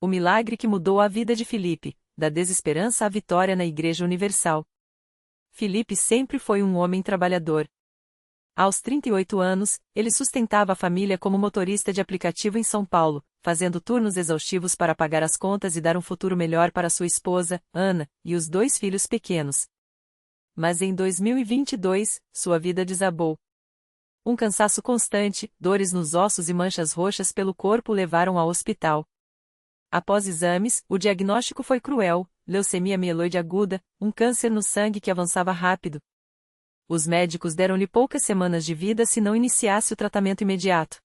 O milagre que mudou a vida de Filipe, da desesperança à vitória na Igreja Universal. Filipe sempre foi um homem trabalhador. Aos 38 anos, ele sustentava a família como motorista de aplicativo em São Paulo, fazendo turnos exaustivos para pagar as contas e dar um futuro melhor para sua esposa, Ana, e os 2 filhos pequenos. Mas em 2022, sua vida desabou. Um cansaço constante, dores nos ossos e manchas roxas pelo corpo o levaram ao hospital. Após exames, o diagnóstico foi cruel: leucemia mieloide aguda, um câncer no sangue que avançava rápido. Os médicos deram-lhe poucas semanas de vida se não iniciasse o tratamento imediato.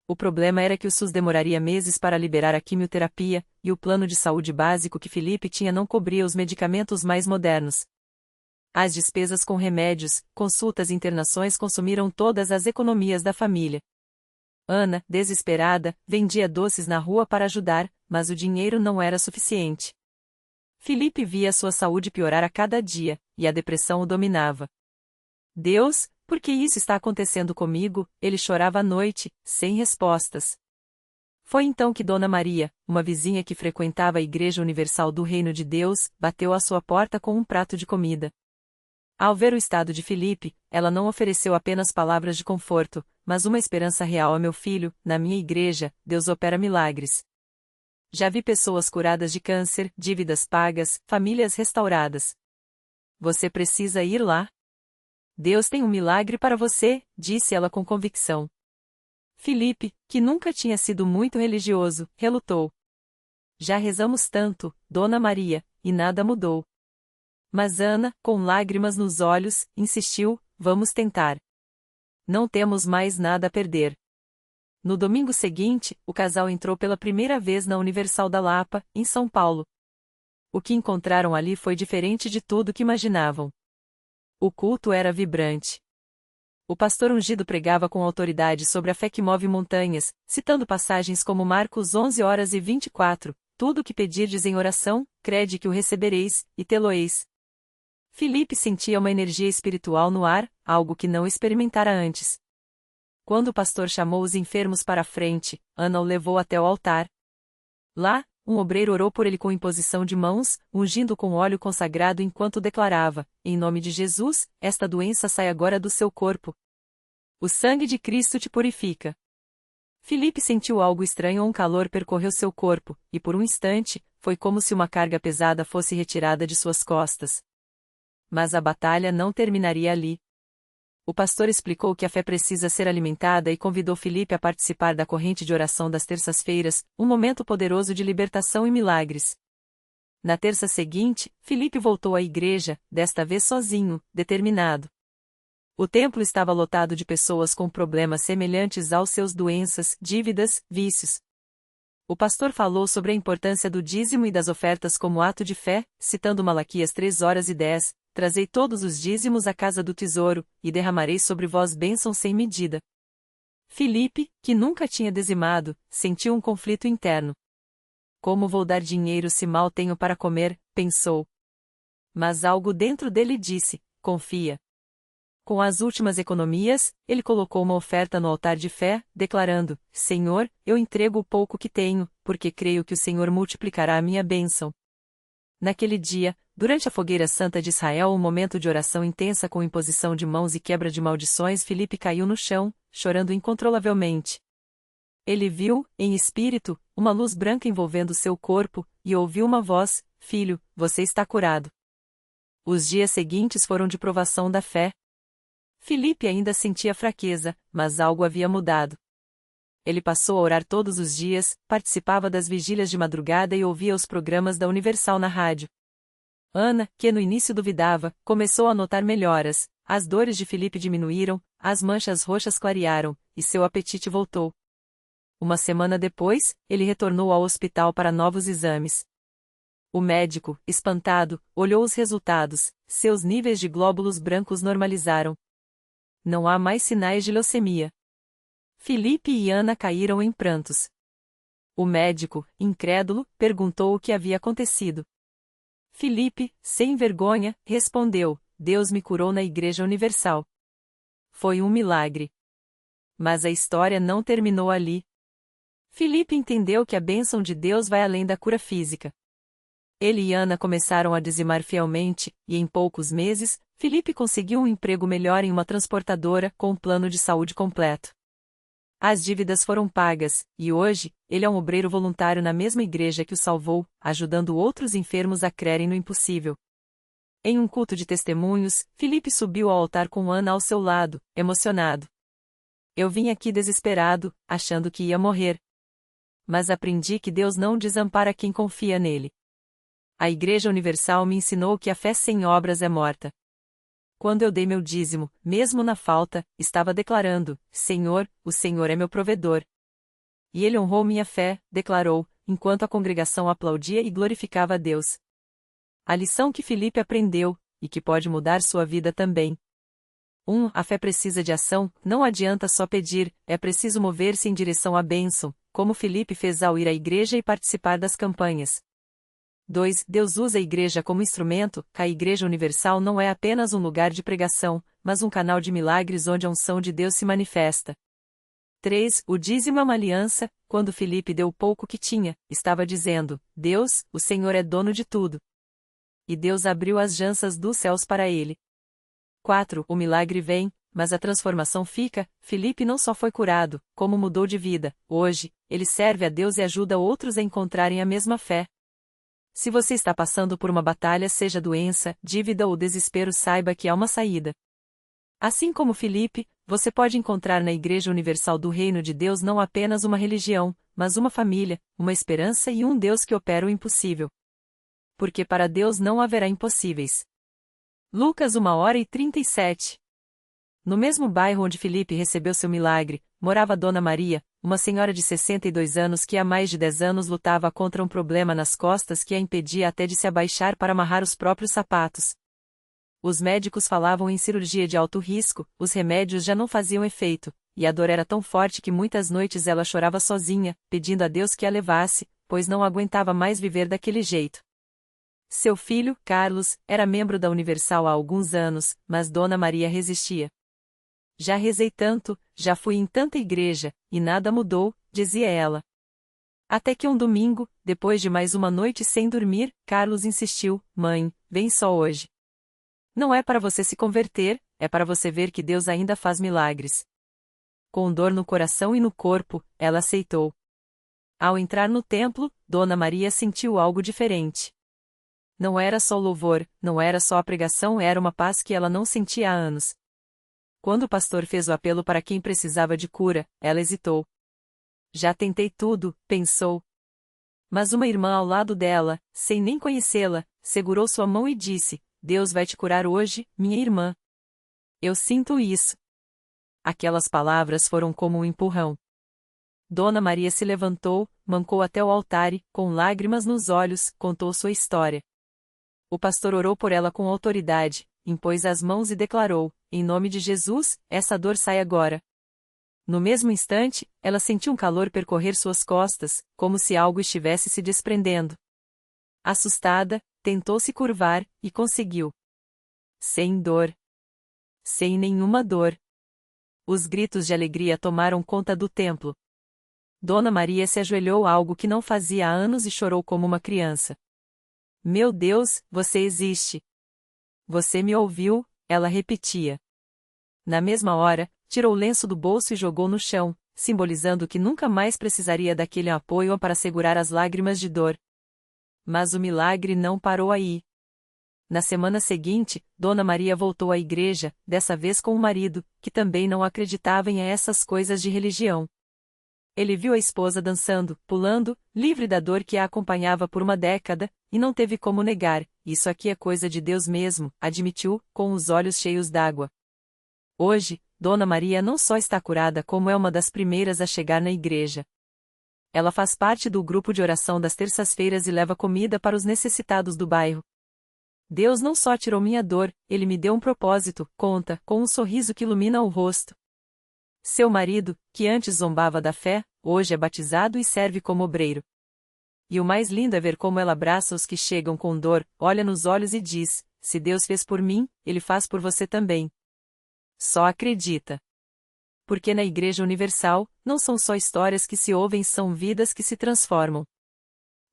O problema era que o SUS demoraria meses para liberar a quimioterapia, e o plano de saúde básico que Filipe tinha não cobria os medicamentos mais modernos. As despesas com remédios, consultas e internações consumiram todas as economias da família. Ana, desesperada, vendia doces na rua para ajudar, mas o dinheiro não era suficiente. Filipe via sua saúde piorar a cada dia, e a depressão o dominava. Deus, por que isso está acontecendo comigo? Ele chorava à noite, sem respostas. Foi então que Dona Maria, uma vizinha que frequentava a Igreja Universal do Reino de Deus, bateu à sua porta com um prato de comida. Ao ver o estado de Filipe, ela não ofereceu apenas palavras de conforto, mas uma esperança real: meu filho, na minha igreja, Deus opera milagres. Já vi pessoas curadas de câncer, dívidas pagas, famílias restauradas. Você precisa ir lá? Deus tem um milagre para você, disse ela com convicção. Filipe, que nunca tinha sido muito religioso, relutou. Já rezamos tanto, Dona Maria, e nada mudou. Mas Ana, com lágrimas nos olhos, insistiu: vamos tentar. Não temos mais nada a perder. No domingo seguinte, o casal entrou pela primeira vez na Universal da Lapa, em São Paulo. O que encontraram ali foi diferente de tudo que imaginavam. O culto era vibrante. O pastor ungido pregava com autoridade sobre a fé que move montanhas, citando passagens como Marcos 11h24, tudo o que pedirdes em oração, crede que o recebereis, e tê-lo-eis. Filipe sentia uma energia espiritual no ar, algo que não experimentara antes. Quando o pastor chamou os enfermos para a frente, Ana o levou até o altar. Lá, um obreiro orou por ele com imposição de mãos, ungindo com óleo consagrado enquanto declarava: em nome de Jesus, esta doença sai agora do seu corpo. O sangue de Cristo te purifica. Filipe sentiu algo estranho: um calor percorreu seu corpo, e por um instante, foi como se uma carga pesada fosse retirada de suas costas. Mas a batalha não terminaria ali. O pastor explicou que a fé precisa ser alimentada e convidou Filipe a participar da corrente de oração das terças-feiras, um momento poderoso de libertação e milagres. Na terça seguinte, Filipe voltou à igreja, desta vez sozinho, determinado. O templo estava lotado de pessoas com problemas semelhantes aos seus: doenças, dívidas, vícios. O pastor falou sobre a importância do dízimo e das ofertas como ato de fé, citando Malaquias 3:10, trazei todos os dízimos à casa do tesouro, e derramarei sobre vós bênção sem medida. Filipe, que nunca tinha dizimado, sentiu um conflito interno. Como vou dar dinheiro se mal tenho para comer? Pensou. Mas algo dentro dele disse: confia. Com as últimas economias, ele colocou uma oferta no altar de fé, declarando: Senhor, eu entrego o pouco que tenho, porque creio que o Senhor multiplicará a minha bênção. Naquele dia, durante a fogueira santa de Israel, um momento de oração intensa com imposição de mãos e quebra de maldições, Filipe caiu no chão, chorando incontrolavelmente. Ele viu, em espírito, uma luz branca envolvendo seu corpo, e ouviu uma voz: Filho, você está curado. Os dias seguintes foram de provação da fé. Filipe ainda sentia fraqueza, mas algo havia mudado. Ele passou a orar todos os dias, participava das vigílias de madrugada e ouvia os programas da Universal na rádio. Ana, que no início duvidava, começou a notar melhoras: as dores de Filipe diminuíram, as manchas roxas clarearam, e seu apetite voltou. Uma semana depois, ele retornou ao hospital para novos exames. O médico, espantado, olhou os resultados: seus níveis de glóbulos brancos normalizaram. Não há mais sinais de leucemia. Filipe e Ana caíram em prantos. O médico, incrédulo, perguntou o que havia acontecido. Filipe, sem vergonha, respondeu: Deus me curou na Igreja Universal. Foi um milagre. Mas a história não terminou ali. Filipe entendeu que a bênção de Deus vai além da cura física. Ele e Ana começaram a dizimar fielmente, e em poucos meses, Filipe conseguiu um emprego melhor em uma transportadora com um plano de saúde completo. As dívidas foram pagas, e hoje, ele é um obreiro voluntário na mesma igreja que o salvou, ajudando outros enfermos a crerem no impossível. Em um culto de testemunhos, Filipe subiu ao altar com Ana ao seu lado, emocionado. Eu vim aqui desesperado, achando que ia morrer. Mas aprendi que Deus não desampara quem confia nele. A Igreja Universal me ensinou que a fé sem obras é morta. Quando eu dei meu dízimo, mesmo na falta, estava declarando: Senhor, o Senhor é meu provedor. E ele honrou minha fé, declarou, enquanto a congregação aplaudia e glorificava a Deus. A lição que Filipe aprendeu, e que pode mudar sua vida também. 1. A fé precisa de ação, não adianta só pedir, é preciso mover-se em direção à bênção, como Filipe fez ao ir à igreja e participar das campanhas. 2. Deus usa a igreja como instrumento, a Igreja Universal não é apenas um lugar de pregação, mas um canal de milagres onde a unção de Deus se manifesta. 3. O dízimo é uma aliança, quando Filipe deu o pouco que tinha, estava dizendo: Deus, o Senhor é dono de tudo. E Deus abriu as jansas dos céus para ele. 4. O milagre vem, mas a transformação fica. Filipe não só foi curado, como mudou de vida. Hoje, ele serve a Deus e ajuda outros a encontrarem a mesma fé. Se você está passando por uma batalha, seja doença, dívida ou desespero, saiba que há uma saída. Assim como Filipe, você pode encontrar na Igreja Universal do Reino de Deus não apenas uma religião, mas uma família, uma esperança e um Deus que opera o impossível. Porque para Deus não haverá impossíveis. Lucas 1h37. No mesmo bairro onde Filipe recebeu seu milagre, morava Dona Maria, uma senhora de 62 anos que há mais de 10 anos lutava contra um problema nas costas que a impedia até de se abaixar para amarrar os próprios sapatos. Os médicos falavam em cirurgia de alto risco, os remédios já não faziam efeito, e a dor era tão forte que muitas noites ela chorava sozinha, pedindo a Deus que a levasse, pois não aguentava mais viver daquele jeito. Seu filho, Carlos, era membro da Universal há alguns anos, mas Dona Maria resistia. Já rezei tanto, já fui em tanta igreja, e nada mudou, dizia ela. Até que um domingo, depois de mais uma noite sem dormir, Carlos insistiu: Mãe, vem só hoje. Não é para você se converter, é para você ver que Deus ainda faz milagres. Com dor no coração e no corpo, ela aceitou. Ao entrar no templo, Dona Maria sentiu algo diferente. Não era só louvor, não era só a pregação, era uma paz que ela não sentia há anos. Quando o pastor fez o apelo para quem precisava de cura, ela hesitou. Já tentei tudo, pensou. Mas uma irmã ao lado dela, sem nem conhecê-la, segurou sua mão e disse: Deus vai te curar hoje, minha irmã. Eu sinto isso. Aquelas palavras foram como um empurrão. Dona Maria se levantou, mancou até o altar e, com lágrimas nos olhos, contou sua história. O pastor orou por ela com autoridade, impôs as mãos e declarou: Em nome de Jesus, essa dor sai agora. No mesmo instante, ela sentiu um calor percorrer suas costas, como se algo estivesse se desprendendo. Assustada, tentou se curvar, e conseguiu. Sem dor. Sem nenhuma dor. Os gritos de alegria tomaram conta do templo. Dona Maria se ajoelhou algo que não fazia há anos e chorou como uma criança. Meu Deus, você existe. Você me ouviu, ela repetia. Na mesma hora, tirou o lenço do bolso e jogou no chão, simbolizando que nunca mais precisaria daquele apoio para segurar as lágrimas de dor. Mas o milagre não parou aí. Na semana seguinte, Dona Maria voltou à igreja, dessa vez com o marido, que também não acreditava em essas coisas de religião. Ele viu a esposa dançando, pulando, livre da dor que a acompanhava por uma década, e não teve como negar: isso aqui é coisa de Deus mesmo, admitiu, com os olhos cheios d'água. Hoje, Dona Maria não só está curada, como é uma das primeiras a chegar na igreja. Ela faz parte do grupo de oração das terças-feiras e leva comida para os necessitados do bairro. Deus não só tirou minha dor, Ele me deu um propósito, conta, com um sorriso que ilumina o rosto. Seu marido, que antes zombava da fé, hoje é batizado e serve como obreiro. E o mais lindo é ver como ela abraça os que chegam com dor, olha nos olhos e diz: se Deus fez por mim, Ele faz por você também. Só acredita. Porque na Igreja Universal, não são só histórias que se ouvem, são vidas que se transformam.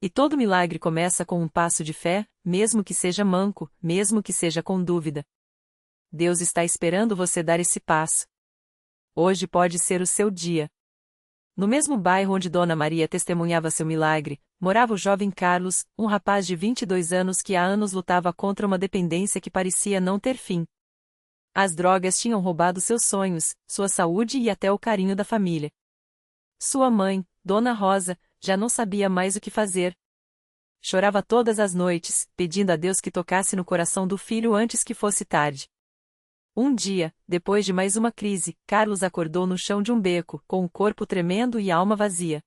E todo milagre começa com um passo de fé, mesmo que seja manco, mesmo que seja com dúvida. Deus está esperando você dar esse passo. Hoje pode ser o seu dia. No mesmo bairro onde Dona Maria testemunhava seu milagre, morava o jovem Carlos, um rapaz de 22 anos que há anos lutava contra uma dependência que parecia não ter fim. As drogas tinham roubado seus sonhos, sua saúde e até o carinho da família. Sua mãe, Dona Rosa, já não sabia mais o que fazer. Chorava todas as noites, pedindo a Deus que tocasse no coração do filho antes que fosse tarde. Um dia, depois de mais uma crise, Carlos acordou no chão de um beco, com o corpo tremendo e a alma vazia.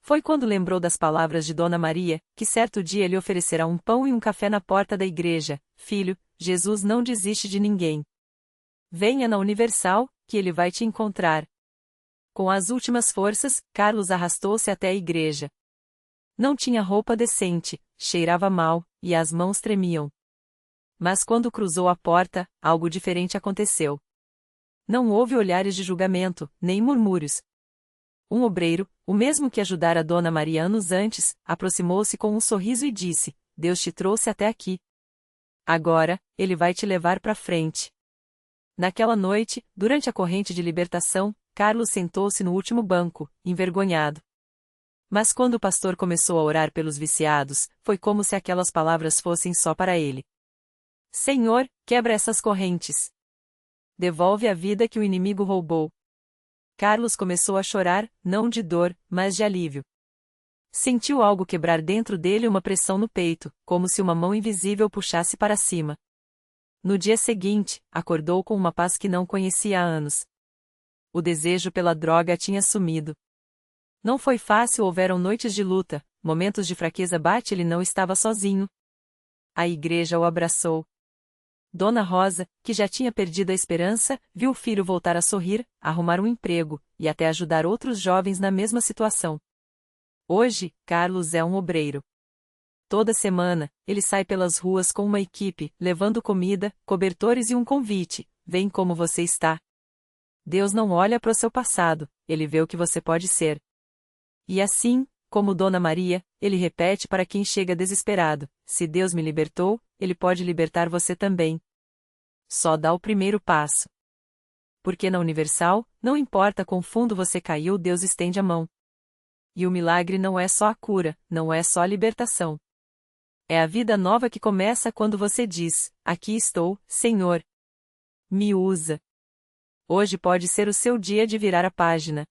Foi quando lembrou das palavras de Dona Maria, que certo dia lhe oferecerá um pão e um café na porta da igreja. Filho, Jesus não desiste de ninguém. Venha na Universal, que ele vai te encontrar. Com as últimas forças, Carlos arrastou-se até a igreja. Não tinha roupa decente, cheirava mal, e as mãos tremiam. Mas quando cruzou a porta, algo diferente aconteceu. Não houve olhares de julgamento, nem murmúrios. Um obreiro, o mesmo que ajudara Dona Maria anos antes, aproximou-se com um sorriso e disse: Deus te trouxe até aqui. Agora, ele vai te levar para frente. Naquela noite, durante a corrente de libertação, Carlos sentou-se no último banco, envergonhado. Mas quando o pastor começou a orar pelos viciados, foi como se aquelas palavras fossem só para ele. Senhor, quebra essas correntes. Devolve a vida que o inimigo roubou. Carlos começou a chorar, não de dor, mas de alívio. Sentiu algo quebrar dentro dele, uma pressão no peito, como se uma mão invisível puxasse para cima. No dia seguinte, acordou com uma paz que não conhecia há anos. O desejo pela droga tinha sumido. Não foi fácil, houveram noites de luta, momentos de fraqueza, ele não estava sozinho. A igreja o abraçou. Dona Rosa, que já tinha perdido a esperança, viu o filho voltar a sorrir, arrumar um emprego, e até ajudar outros jovens na mesma situação. Hoje, Carlos é um obreiro. Toda semana, ele sai pelas ruas com uma equipe, levando comida, cobertores e um convite: vem como você está. Deus não olha para o seu passado, ele vê o que você pode ser. E assim, como Dona Maria, ele repete para quem chega desesperado: se Deus me libertou, ele pode libertar você também. Só dá o primeiro passo. Porque na Universal, não importa quão fundo você caiu, Deus estende a mão. E o milagre não é só a cura, não é só a libertação. É a vida nova que começa quando você diz: aqui estou, Senhor. Me usa. Hoje pode ser o seu dia de virar a página.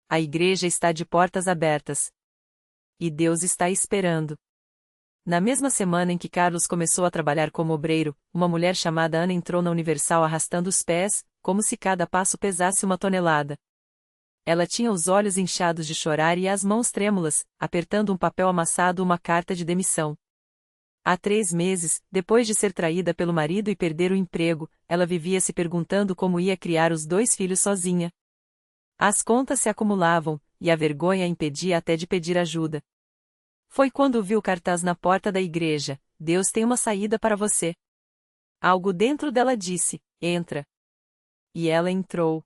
A igreja está de portas abertas. E Deus está esperando. Na mesma semana em que Carlos começou a trabalhar como obreiro, uma mulher chamada Ana entrou na Universal arrastando os pés, como se cada passo pesasse 1 tonelada. Ela tinha os olhos inchados de chorar e as mãos trêmulas, apertando um papel amassado, uma carta de demissão. Há 3 meses, depois de ser traída pelo marido e perder o emprego, ela vivia se perguntando como ia criar os 2 filhos sozinha. As contas se acumulavam, e a vergonha a impedia até de pedir ajuda. Foi quando viu o cartaz na porta da igreja: Deus tem uma saída para você. Algo dentro dela disse: entra. E ela entrou.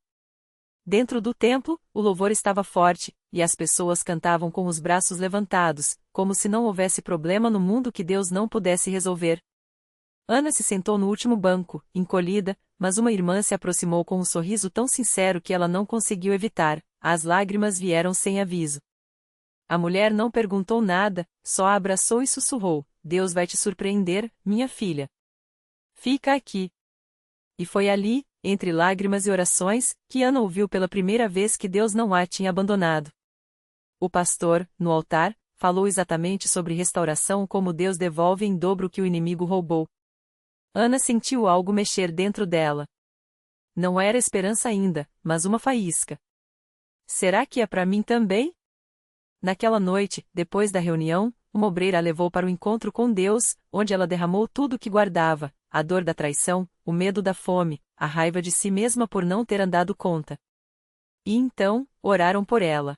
Dentro do templo, o louvor estava forte, e as pessoas cantavam com os braços levantados, como se não houvesse problema no mundo que Deus não pudesse resolver. Ana se sentou no último banco, encolhida, mas uma irmã se aproximou com um sorriso tão sincero que ela não conseguiu evitar. As lágrimas vieram sem aviso. A mulher não perguntou nada, só a abraçou e sussurrou: Deus vai te surpreender, minha filha. Fica aqui. E foi ali, entre lágrimas e orações, que Ana ouviu pela primeira vez que Deus não a tinha abandonado. O pastor, no altar, falou exatamente sobre restauração, como Deus devolve em dobro o que o inimigo roubou. Ana sentiu algo mexer dentro dela. Não era esperança ainda, mas uma faísca. Será que é para mim também? Naquela noite, depois da reunião, uma obreira a levou para o encontro com Deus, onde ela derramou tudo o que guardava: a dor da traição, o medo da fome, a raiva de si mesma por não ter andado conta. E então, oraram por ela.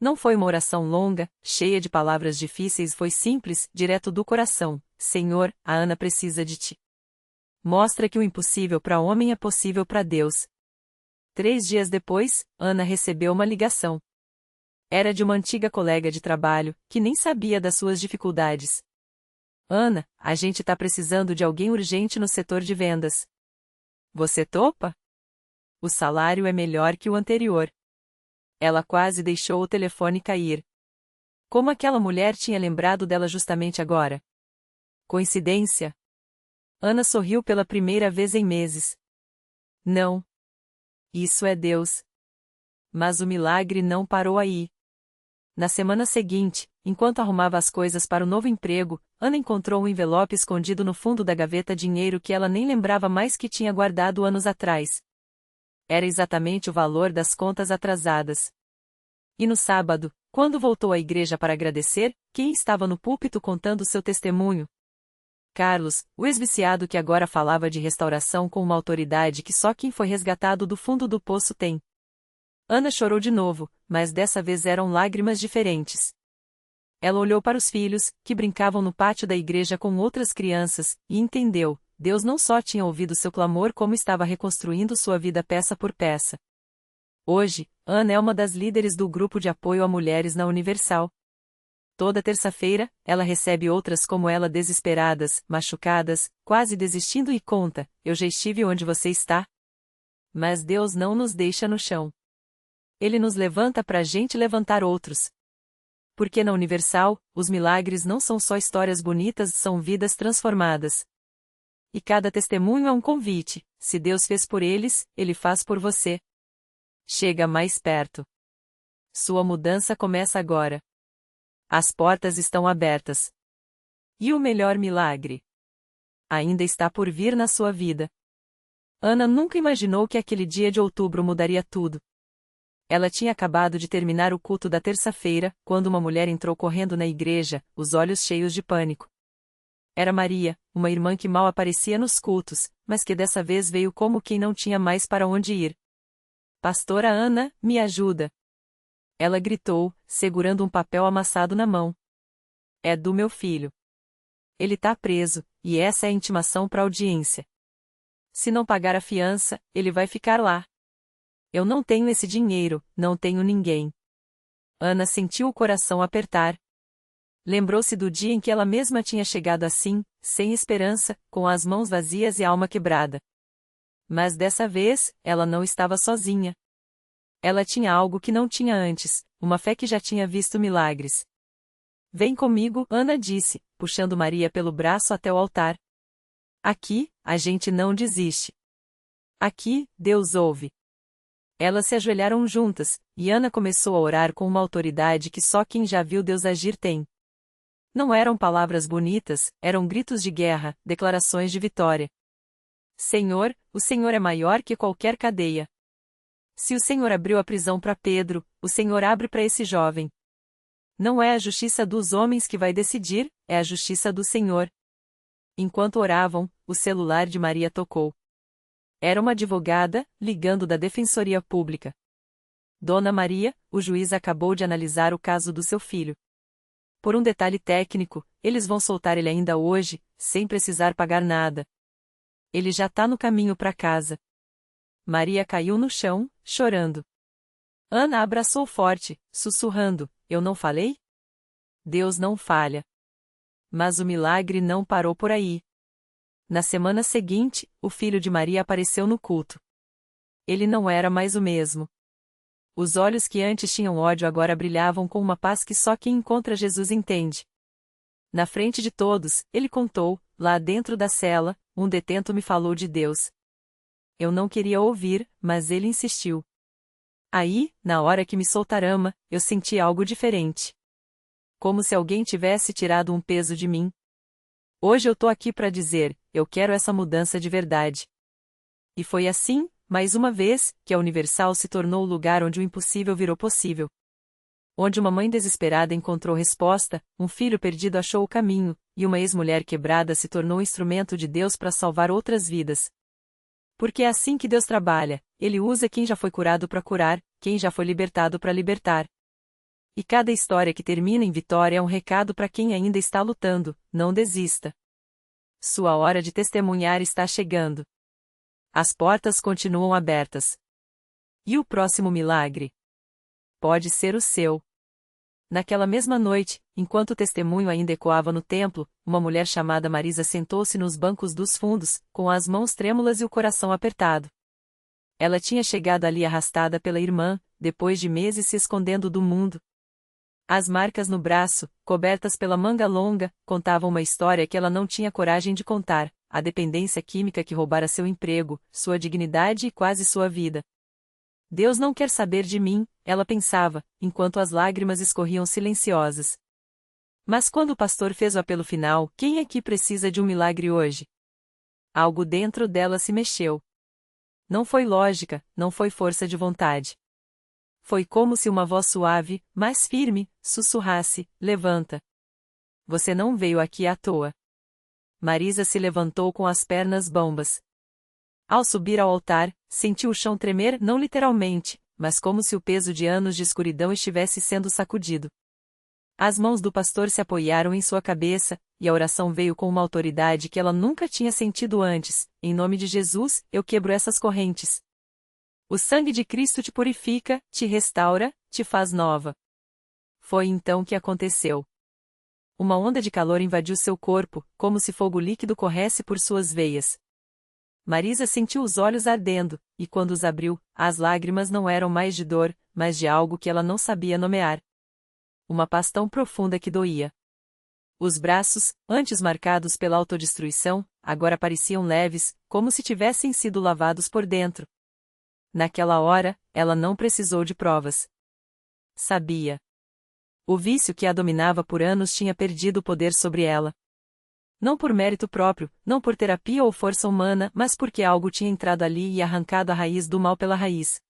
Não foi uma oração longa, cheia de palavras difíceis, foi simples, direto do coração: Senhor, a Ana precisa de ti. Mostra que o impossível para o homem é possível para Deus. 3 dias depois, Ana recebeu uma ligação. Era de uma antiga colega de trabalho, que nem sabia das suas dificuldades. Ana, a gente tá precisando de alguém urgente no setor de vendas. Você topa? O salário é melhor que o anterior. Ela quase deixou o telefone cair. Como aquela mulher tinha lembrado dela justamente agora? Coincidência? Ana sorriu pela primeira vez em meses. Não. Isso é Deus. Mas o milagre não parou aí. Na semana seguinte, enquanto arrumava as coisas para o novo emprego, Ana encontrou um envelope escondido no fundo da gaveta, dinheiro que ela nem lembrava mais que tinha guardado anos atrás. Era exatamente o valor das contas atrasadas. E no sábado, quando voltou à igreja para agradecer, quem estava no púlpito contando seu testemunho? Carlos, o ex-viciado que agora falava de restauração com uma autoridade que só quem foi resgatado do fundo do poço tem. Ana chorou de novo, mas dessa vez eram lágrimas diferentes. Ela olhou para os filhos, que brincavam no pátio da igreja com outras crianças, e entendeu: Deus não só tinha ouvido seu clamor, como estava reconstruindo sua vida peça por peça. Hoje, Ana é uma das líderes do grupo de apoio a mulheres na Universal. Toda terça-feira, ela recebe outras como ela desesperadas, machucadas, quase desistindo e conta: eu já estive onde você está. Mas Deus não nos deixa no chão. Ele nos levanta para a gente levantar outros. Porque na Universal, os milagres não são só histórias bonitas, são vidas transformadas. E cada testemunho é um convite: se Deus fez por eles, Ele faz por você. Chega mais perto. Sua mudança começa agora. As portas estão abertas. E o melhor milagre ainda está por vir na sua vida. Ana nunca imaginou que aquele dia de outubro mudaria tudo. Ela tinha acabado de terminar o culto da terça-feira, quando uma mulher entrou correndo na igreja, os olhos cheios de pânico. Era Maria, uma irmã que mal aparecia nos cultos, mas que dessa vez veio como quem não tinha mais para onde ir. Pastora Ana, me ajuda! Ela gritou, segurando um papel amassado na mão. É do meu filho. Ele tá preso, e essa é a intimação para a audiência. Se não pagar a fiança, ele vai ficar lá. Eu não tenho esse dinheiro, não tenho ninguém. Ana sentiu o coração apertar. Lembrou-se do dia em que ela mesma tinha chegado assim, sem esperança, com as mãos vazias e a alma quebrada. Mas dessa vez, ela não estava sozinha. Ela tinha algo que não tinha antes, uma fé que já tinha visto milagres. Vem comigo, Ana disse, puxando Maria pelo braço até o altar. Aqui, a gente não desiste. Aqui, Deus ouve. Elas se ajoelharam juntas, e Ana começou a orar com uma autoridade que só quem já viu Deus agir tem. Não eram palavras bonitas, eram gritos de guerra, declarações de vitória. Senhor, o Senhor é maior que qualquer cadeia. Se o Senhor abriu a prisão para Pedro, o Senhor abre para esse jovem. Não é a justiça dos homens que vai decidir, é a justiça do Senhor. Enquanto oravam, o celular de Maria tocou. Era uma advogada, ligando da Defensoria Pública. Dona Maria, o juiz acabou de analisar o caso do seu filho. Por um detalhe técnico, eles vão soltar ele ainda hoje, sem precisar pagar nada. Ele já tá no caminho para casa. Maria caiu no chão, chorando. Ana a abraçou forte, sussurrando: eu não falei? Deus não falha. Mas o milagre não parou por aí. Na semana seguinte, o filho de Maria apareceu no culto. Ele não era mais o mesmo. Os olhos que antes tinham ódio agora brilhavam com uma paz que só quem encontra Jesus entende. Na frente de todos, ele contou: lá dentro da cela, um detento me falou de Deus. Eu não queria ouvir, mas ele insistiu. Aí, na hora que me soltaram, eu senti algo diferente. Como se alguém tivesse tirado um peso de mim. Hoje eu tô aqui para dizer: eu quero essa mudança de verdade. E foi assim, mais uma vez, que a Universal se tornou o lugar onde o impossível virou possível. Onde uma mãe desesperada encontrou resposta, um filho perdido achou o caminho, e uma ex-mulher quebrada se tornou instrumento de Deus para salvar outras vidas. Porque é assim que Deus trabalha: Ele usa quem já foi curado para curar, quem já foi libertado para libertar. E cada história que termina em vitória é um recado para quem ainda está lutando: não desista. Sua hora de testemunhar está chegando. As portas continuam abertas. E o próximo milagre? Pode ser o seu. Naquela mesma noite, enquanto o testemunho ainda ecoava no templo, uma mulher chamada Marisa sentou-se nos bancos dos fundos, com as mãos trêmulas e o coração apertado. Ela tinha chegado ali arrastada pela irmã, depois de meses se escondendo do mundo. As marcas no braço, cobertas pela manga longa, contavam uma história que ela não tinha coragem de contar, a dependência química que roubara seu emprego, sua dignidade e quase sua vida. Deus não quer saber de mim, ela pensava, enquanto as lágrimas escorriam silenciosas. Mas quando o pastor fez o apelo final, quem aqui precisa de um milagre hoje? Algo dentro dela se mexeu. Não foi lógica, não foi força de vontade. Foi como se uma voz suave, mas firme, sussurrasse: levanta. Você não veio aqui à toa. Marisa se levantou com as pernas bambas. Ao subir ao altar, sentiu o chão tremer não literalmente, mas como se o peso de anos de escuridão estivesse sendo sacudido. As mãos do pastor se apoiaram em sua cabeça, e a oração veio com uma autoridade que ela nunca tinha sentido antes: em nome de Jesus, eu quebro essas correntes. O sangue de Cristo te purifica, te restaura, te faz nova. Foi então que aconteceu. Uma onda de calor invadiu seu corpo, como se fogo líquido corresse por suas veias. Marisa sentiu os olhos ardendo, e quando os abriu, as lágrimas não eram mais de dor, mas de algo que ela não sabia nomear. Uma paz tão profunda que doía. Os braços, antes marcados pela autodestruição, agora pareciam leves, como se tivessem sido lavados por dentro. Naquela hora, ela não precisou de provas. Sabia. O vício que a dominava por anos tinha perdido o poder sobre ela. Não por mérito próprio, não por terapia ou força humana, mas porque algo tinha entrado ali e arrancado a raiz do mal pela raiz.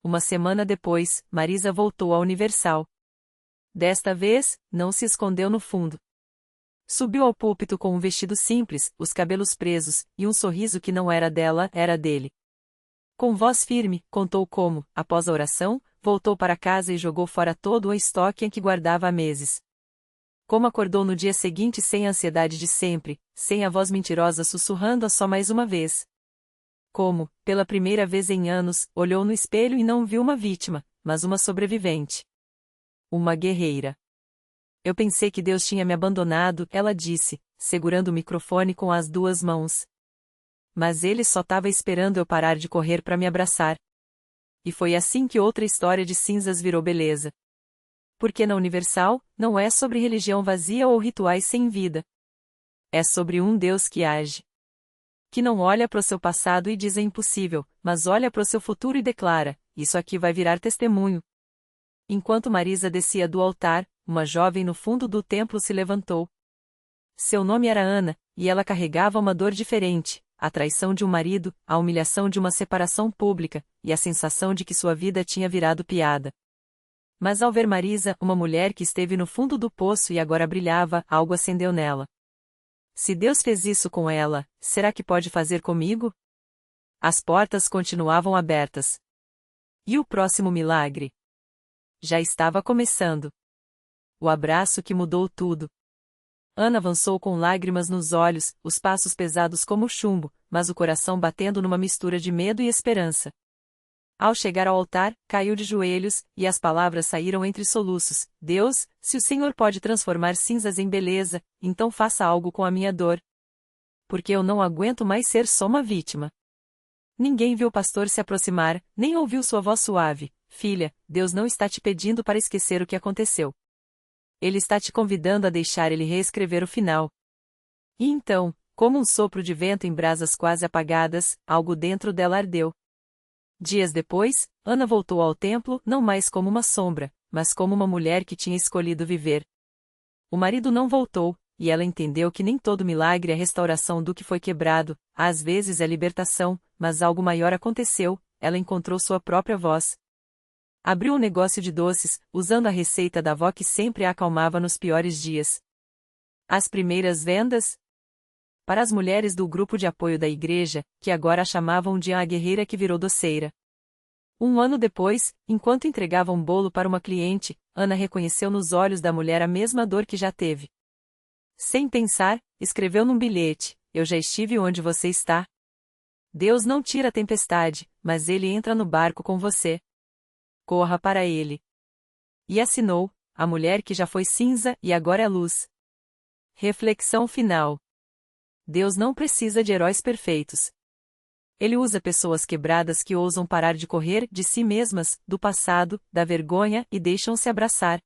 Uma semana depois, Marisa voltou à Universal. Desta vez, não se escondeu no fundo. Subiu ao púlpito com um vestido simples, os cabelos presos, e um sorriso que não era dela, era dele. Com voz firme, contou como, após a oração, voltou para casa e jogou fora todo o estoque em que guardava há meses. Como acordou no dia seguinte sem a ansiedade de sempre, sem a voz mentirosa sussurrando-a só mais uma vez. Como, pela primeira vez em anos, olhou no espelho e não viu uma vítima, mas uma sobrevivente. Uma guerreira. Eu pensei que Deus tinha me abandonado, ela disse, segurando o microfone com as duas mãos. Mas ele só estava esperando eu parar de correr para me abraçar. E foi assim que outra história de cinzas virou beleza. Porque na Universal, não é sobre religião vazia ou rituais sem vida. É sobre um Deus que age. Que não olha para o seu passado e diz é impossível, mas olha para o seu futuro e declara: isso aqui vai virar testemunho. Enquanto Marisa descia do altar, uma jovem no fundo do templo se levantou. Seu nome era Ana, e ela carregava uma dor diferente: a traição de um marido, a humilhação de uma separação pública, e a sensação de que sua vida tinha virado piada. Mas ao ver Marisa, uma mulher que esteve no fundo do poço e agora brilhava, algo acendeu nela. Se Deus fez isso com ela, será que pode fazer comigo? As portas continuavam abertas. E o próximo milagre? Já estava começando. O abraço que mudou tudo. Ana avançou com lágrimas nos olhos, os passos pesados como chumbo, mas o coração batendo numa mistura de medo e esperança. Ao chegar ao altar, caiu de joelhos, e as palavras saíram entre soluços: Deus, se o Senhor pode transformar cinzas em beleza, então faça algo com a minha dor. Porque eu não aguento mais ser só uma vítima. Ninguém viu o pastor se aproximar, nem ouviu sua voz suave: filha, Deus não está te pedindo para esquecer o que aconteceu. Ele está te convidando a deixar ele reescrever o final. E então, como um sopro de vento em brasas quase apagadas, algo dentro dela ardeu. Dias depois, Ana voltou ao templo, não mais como uma sombra, mas como uma mulher que tinha escolhido viver. O marido não voltou, e ela entendeu que nem todo milagre é restauração do que foi quebrado, às vezes é libertação, mas algo maior aconteceu: ela encontrou sua própria voz. Abriu um negócio de doces, usando a receita da avó que sempre a acalmava nos piores dias. As primeiras vendas? Para as mulheres do grupo de apoio da igreja, que agora a chamavam de a guerreira que virou doceira. Um ano depois, enquanto entregava um bolo para uma cliente, Ana reconheceu nos olhos da mulher a mesma dor que já teve. Sem pensar, escreveu num bilhete: eu já estive onde você está. Deus não tira a tempestade, mas ele entra no barco com você. Corra para ele. E assinou, a mulher que já foi cinza e agora é luz. Reflexão final. Deus não precisa de heróis perfeitos. Ele usa pessoas quebradas que ousam parar de correr de si mesmas, do passado, da vergonha e deixam-se abraçar.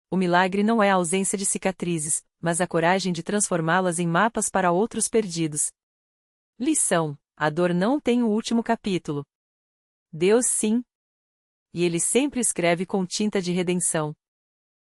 O milagre não é a ausência de cicatrizes, mas a coragem de transformá-las em mapas para outros perdidos. Lição: a dor não tem o último capítulo. Deus sim. E ele sempre escreve com tinta de redenção.